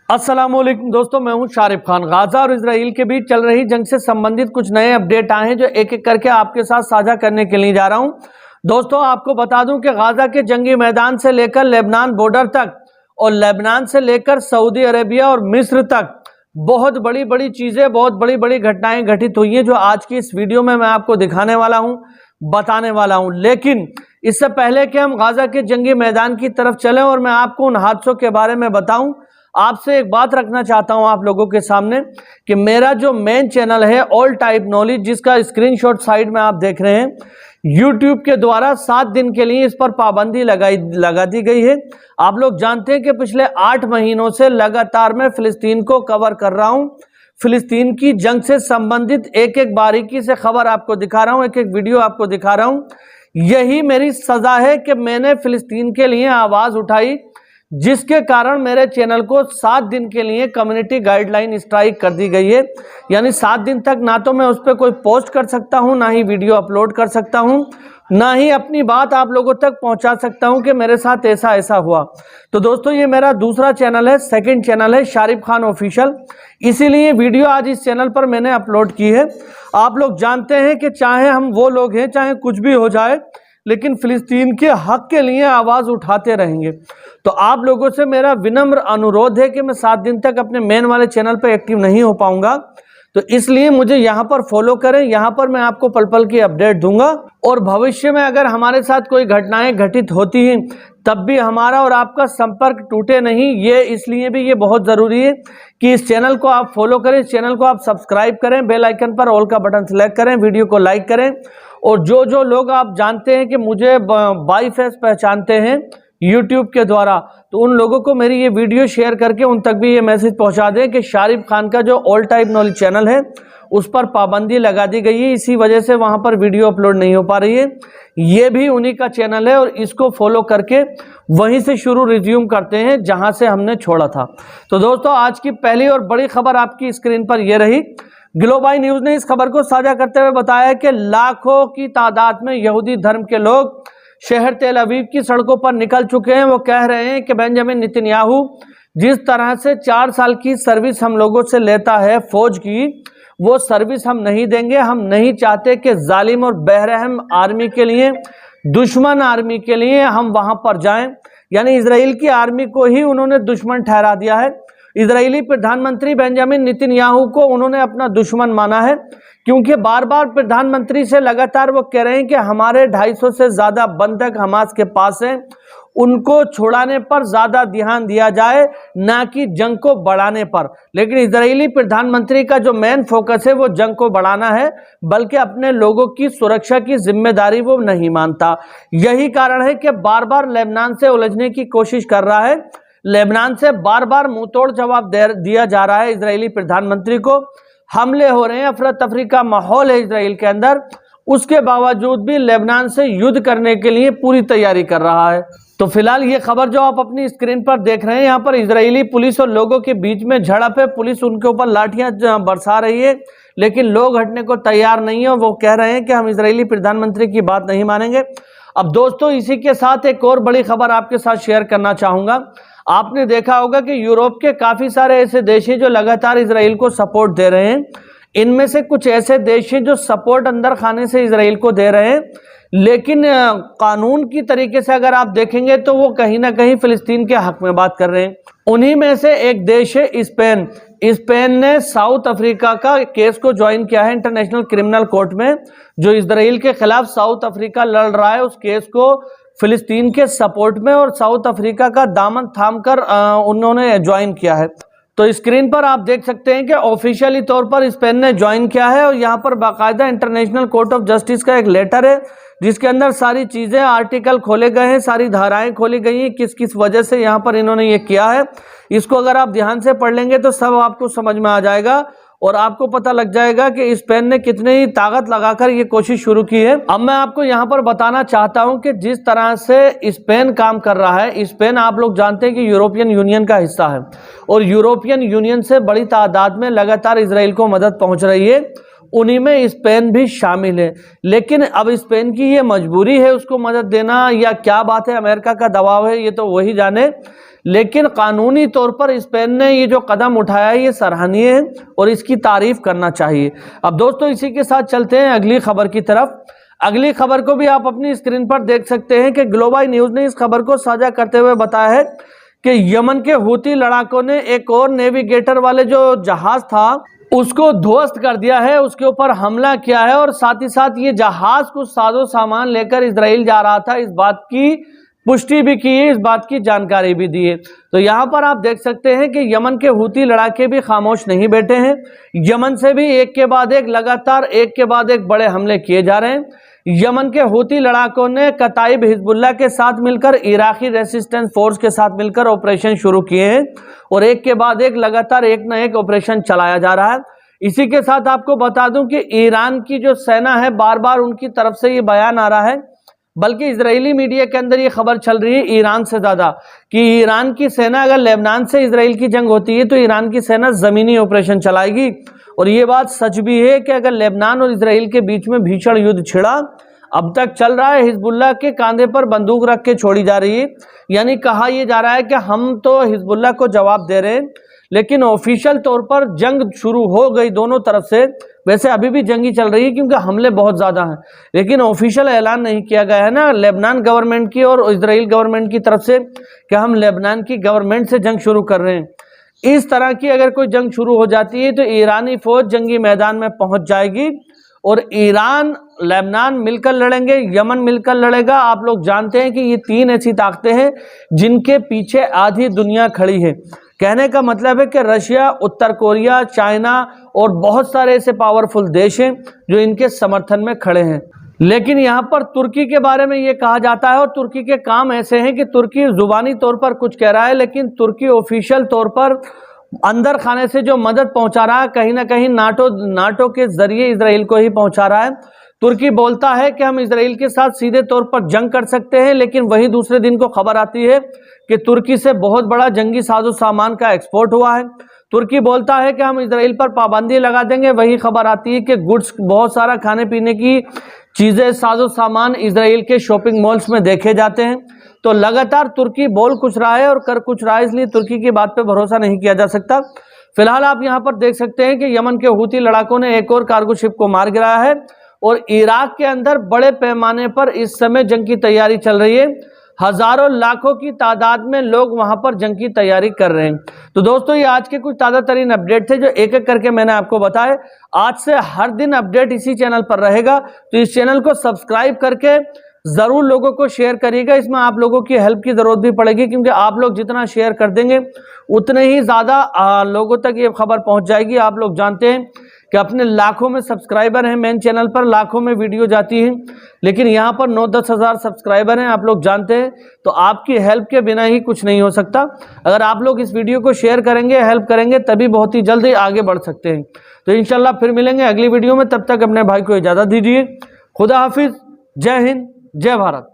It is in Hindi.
अस्सलामुअलैकुम दोस्तों, मैं हूं शारिफ खान। गाजा और इजराइल के बीच चल रही जंग से संबंधित कुछ नए अपडेट आए हैं जो एक एक करके आपके साथ साझा करने के लिए जा रहा हूं। दोस्तों, आपको बता दूं कि गाजा के जंगी मैदान से लेकर लेबनान बॉर्डर तक और लेबनान से लेकर सऊदी अरेबिया और मिस्र तक बहुत बड़ी बड़ी चीजें, बहुत बड़ी बड़ी घटनाएं घटित हुई हैं जो आज की इस वीडियो में मैं आपको दिखाने वाला हूं, बताने वाला हूं। लेकिन इससे पहले कि हम गाजा के जंगी मैदान की तरफ चलें और मैं आपको उन हादसों के बारे में बताऊं, आपसे एक बात रखना चाहता हूं आप लोगों के सामने कि मेरा जो मेन चैनल है ऑल टाइप नॉलेज, जिसका स्क्रीनशॉट साइड में आप देख रहे हैं, यूट्यूब के द्वारा 7 दिन के लिए इस पर पाबंदी लगा दी गई है। आप लोग जानते हैं कि पिछले 8 महीनों से लगातार मैं फिलिस्तीन को कवर कर रहा हूं। फिलिस्तीन की जंग से संबंधित एक एक बारीकी से खबर आपको दिखा रहा हूं, एक एक वीडियो आपको दिखा रहा हूं। यही मेरी सजा है कि मैंने फिलिस्तीन के लिए आवाज उठाई, जिसके कारण मेरे चैनल को 7 दिन के लिए कम्युनिटी गाइडलाइन स्ट्राइक कर दी गई है। यानी 7 दिन तक ना तो मैं उस पर कोई पोस्ट कर सकता हूं, ना ही वीडियो अपलोड कर सकता हूं, ना ही अपनी बात आप लोगों तक पहुंचा सकता हूं कि मेरे साथ ऐसा ऐसा हुआ। तो दोस्तों, ये मेरा दूसरा चैनल है, सेकंड चैनल है शारिफ खान ऑफिशियल, इसीलिए वीडियो आज इस चैनल पर मैंने अपलोड की है। आप लोग जानते हैं कि चाहे हम वो लोग हैं, चाहे कुछ भी हो जाए, लेकिन फिलिस्तीन के हक के लिए आवाज उठाते रहेंगे। तो आप लोगों से मेरा विनम्र अनुरोध है कि मैं 7 दिन तक अपने मेन वाले चैनल पर एक्टिव नहीं हो पाऊंगा, तो इसलिए मुझे यहां पर फॉलो करें। यहां पर मैं आपको पल पल की अपडेट दूंगा और भविष्य में अगर हमारे साथ कोई घटनाएं घटित होती हैं तब भी हमारा और आपका संपर्क टूटे नहीं। ये इसलिए भी ये बहुत जरूरी है कि इस चैनल को आप फॉलो करें, इस चैनल को आप सब्सक्राइब करें, बेल आइकन पर ऑल का बटन सेलेक्ट करें, वीडियो को लाइक करें। और जो लोग आप जानते हैं कि मुझे बाई फेस पहचानते हैं यूट्यूब के द्वारा, तो उन लोगों को मेरी ये वीडियो शेयर करके उन तक भी ये मैसेज पहुंचा दें कि शारिफ खान का जो ऑल टाइप नॉलेज चैनल है उस पर पाबंदी लगा दी गई है, इसी वजह से वहां पर वीडियो अपलोड नहीं हो पा रही है। ये भी उन्हीं का चैनल है और इसको फॉलो करके वहीं से शुरू रिज्यूम करते हैं जहां से हमने छोड़ा था। तो दोस्तों, आज की पहली और बड़ी खबर आपकी स्क्रीन पर यह रही। ग्लोबाल न्यूज ने इस खबर को साझा करते हुए बताया कि लाखों की तादाद में यहूदी धर्म के लोग शहर तेल अवीव की सड़कों पर निकल चुके हैं। वो कह रहे हैं कि बेंजामिन नेतन्याहू जिस तरह से 4 साल की सर्विस हम लोगों से लेता है फौज की, वो सर्विस हम नहीं देंगे। हम नहीं चाहते कि जालिम और बेरहम आर्मी के लिए, दुश्मन आर्मी के लिए हम वहां पर जाएं। यानी इजराइल की आर्मी को ही उन्होंने दुश्मन ठहरा दिया है। इजरायली प्रधानमंत्री बेंजामिन नेतन्याहू को उन्होंने अपना दुश्मन माना है, क्योंकि बार बार प्रधानमंत्री से लगातार वो कह रहे हैं कि हमारे 250 से ज्यादा बंधक हमास के पास हैं, उनको छुड़ाने पर ज्यादा ध्यान दिया जाए, ना कि जंग को बढ़ाने पर। लेकिन इजरायली प्रधानमंत्री का जो मेन फोकस है वो जंग को बढ़ाना है, बल्कि अपने लोगों की सुरक्षा की जिम्मेदारी वो नहीं मानता। यही कारण है कि बार बार लेबनान से उलझने की कोशिश कर रहा है। लेबनान से बार बार मुंहतोड़ जवाब दिया जा रहा है इजरायली प्रधानमंत्री को। हमले हो रहे हैं, अफरा तफरी का माहौल है इजराइल के अंदर, उसके बावजूद भी लेबनान से युद्ध करने के लिए पूरी तैयारी कर रहा है। तो फिलहाल ये खबर जो आप अपनी स्क्रीन पर देख रहे हैं, यहाँ पर इजरायली पुलिस और लोगों के बीच में झड़प है। पुलिस उनके ऊपर लाठियां बरसा रही है, लेकिन लोग हटने को तैयार नहीं है। वो कह रहे हैं कि हम इजरायली प्रधानमंत्री की बात नहीं मानेंगे। अब दोस्तों, इसी के साथ एक और बड़ी खबर आपके साथ शेयर करना चाहूंगा। आपने देखा होगा कि यूरोप के काफी सारे ऐसे देश हैं जो लगातार इजराइल को सपोर्ट दे रहे हैं। इनमें से कुछ ऐसे देश हैं जो सपोर्ट अंदर खाने से इजराइल को दे रहे हैं, लेकिन कानून की तरीके से अगर आप देखेंगे तो वो कहीं ना कहीं फिलिस्तीन के हक में बात कर रहे हैं। उन्हीं में से एक देश है स्पेन। स्पेन ने साउथ अफ्रीका का केस को ज्वाइन किया है इंटरनेशनल क्रिमिनल कोर्ट में। जो इजराइल के खिलाफ साउथ अफ्रीका लड़ रहा है, उस केस को फिलिस्तीन के सपोर्ट में और साउथ अफ्रीका का दामन थामकर उन्होंने ज्वाइन किया है। तो स्क्रीन पर आप देख सकते हैं कि ऑफिशियली तौर पर स्पेन ने ज्वाइन किया है और यहाँ पर बाकायदा इंटरनेशनल कोर्ट ऑफ जस्टिस का एक लेटर है, जिसके अंदर सारी चीजें, आर्टिकल खोले गए हैं, सारी धाराएं खोली गई हैं, किस किस वजह से यहाँ पर इन्होंने ये किया है। इसको अगर आप ध्यान से पढ़ लेंगे तो सब आपको समझ में आ जाएगा और आपको पता लग जाएगा कि स्पेन ने कितनी ही ताकत लगाकर ये कोशिश शुरू की है। अब मैं आपको यहाँ पर बताना चाहता हूँ कि जिस तरह से स्पेन काम कर रहा है, स्पेन आप लोग जानते हैं कि यूरोपियन यूनियन का हिस्सा है और यूरोपियन यूनियन से बड़ी तादाद में लगातार इजराइल को मदद पहुंच रही है। उन्हीं में स्पेन भी शामिल है। लेकिन अब स्पेन की ये मजबूरी है उसको मदद देना या क्या बात है, अमेरिका का दबाव है, ये तो वही जाने। लेकिन कानूनी तौर पर स्पेन ने ये जो कदम उठाया है ये सराहनीय है और इसकी तारीफ करना चाहिए। अब दोस्तों इसी के साथ चलते हैं अगली खबर की तरफ। अगली खबर को भी आप अपनी स्क्रीन पर देख सकते हैं कि ग्लोबल न्यूज ने इस खबर को साझा करते हुए बताया है कि यमन के हूती लड़ाकों ने एक और नेविगेटर वाले जो जहाज था उसको ध्वस्त कर दिया है, उसके ऊपर हमला किया है और साथ ही साथ ये जहाज कुछ साजो सामान लेकर इजराइल जा रहा था, इस बात की पुष्टि भी की है, इस बात की जानकारी भी दी है। तो यहाँ पर आप देख सकते हैं कि यमन के हूती लड़ाके भी खामोश नहीं बैठे हैं। यमन से भी एक के बाद एक लगातार एक के बाद एक बड़े हमले किए जा रहे हैं। यमन के हूती लड़ाकों ने कताइब हिजबुल्लाह के साथ मिलकर इराकी रेसिस्टेंस फोर्स के साथ मिलकर ऑपरेशन शुरू किए हैं और एक के बाद एक लगातार एक न एक ऑपरेशन चलाया जा रहा है। इसी के साथ आपको बता दूं कि ईरान की जो सेना है बार बार उनकी तरफ से ये बयान आ रहा है, बल्कि इजरायली मीडिया के अंदर ये खबर चल रही है ईरान से ज्यादा कि ईरान की सेना अगर लेबनान से इजराइल की जंग होती है तो ईरान की सेना जमीनी ऑपरेशन चलाएगी। और ये बात सच भी है कि अगर लेबनान और इजराइल के बीच में भीषण युद्ध छिड़ा अब तक चल रहा है, हिजबुल्लाह के कांधे पर बंदूक रख के छोड़ी जा रही है, यानी कहा यह जा रहा है कि हम तो हिजबुल्लाह को जवाब दे रहे हैं, लेकिन ऑफिशियल तौर पर जंग शुरू हो गई दोनों तरफ से। वैसे अभी भी जंगी चल रही है क्योंकि हमले बहुत ज्यादा हैं, लेकिन ऑफिशियल ऐलान नहीं किया गया है ना लेबनान गवर्नमेंट की और इजराइल गवर्नमेंट की तरफ से कि हम लेबनान की गवर्नमेंट से जंग शुरू कर रहे हैं। इस तरह की अगर कोई जंग शुरू हो जाती है तो ईरानी फौज जंगी मैदान में पहुंच जाएगी और ईरान लेबनान मिलकर लड़ेंगे, यमन मिलकर लड़ेगा। आप लोग जानते हैं कि ये तीन ऐसी ताकतें हैं जिनके पीछे आधी दुनिया खड़ी है। कहने का मतलब है कि रशिया, उत्तर कोरिया, चाइना और बहुत सारे ऐसे पावरफुल देश हैं जो इनके समर्थन में खड़े हैं। लेकिन यहाँ पर तुर्की के बारे में ये कहा जाता है और तुर्की के काम ऐसे हैं कि तुर्की जुबानी तौर पर कुछ कह रहा है, लेकिन तुर्की ऑफिशियल तौर पर अंदर खाने से जो मदद पहुंचा रहा है कहीं ना कहीं नाटो के जरिए इजराइल को ही पहुंचा रहा है। तुर्की बोलता है कि हम इजराइल के साथ सीधे तौर पर जंग कर सकते हैं, लेकिन वही दूसरे दिन को खबर आती है कि तुर्की से बहुत बड़ा जंगी साजो सामान का एक्सपोर्ट हुआ है। तुर्की बोलता है कि हम इजराइल पर पाबंदी लगा देंगे, वही खबर आती है कि गुड्स बहुत सारा खाने पीने की चीजें साजो सामान इजराइल के शॉपिंग मॉल्स में देखे जाते हैं। तो लगातार तुर्की बोल कुछ रहा है और कर कुछ रहा है, इसलिए तुर्की की बात पे भरोसा नहीं किया जा सकता। फिलहाल आप यहाँ पर देख सकते हैं कि यमन के हूती लड़ाकों ने एक और कार्गो शिप को मार गिराया है और इराक के अंदर बड़े पैमाने पर इस समय जंग की तैयारी चल रही है। हजारों लाखों की तादाद में लोग वहां पर जंग की तैयारी कर रहे हैं। तो दोस्तों ये आज के कुछ ताज़ा तरीन अपडेट थे जो एक एक करके मैंने आपको बताए। आज से हर दिन अपडेट इसी चैनल पर रहेगा, तो इस चैनल को सब्सक्राइब करके जरूर लोगों को शेयर करिएगा। इसमें आप लोगों की हेल्प की जरूरत भी पड़ेगी क्योंकि आप लोग जितना शेयर कर देंगे उतने ही ज्यादा लोगों तक ये खबर पहुंच जाएगी। आप लोग जानते हैं कि अपने लाखों में सब्सक्राइबर हैं, मेन चैनल पर लाखों में वीडियो जाती है, लेकिन यहाँ पर 9-10 हज़ार सब्सक्राइबर हैं, आप लोग जानते हैं। तो आपकी हेल्प के बिना ही कुछ नहीं हो सकता। अगर आप लोग इस वीडियो को शेयर करेंगे, हेल्प करेंगे, तभी बहुत ही जल्दी आगे बढ़ सकते हैं। तो इंशाल्लाह फिर मिलेंगे अगली वीडियो में, तब तक अपने भाई को इजाज़त दीजिए। खुदा हाफिज, जय हिंद, जय भारत।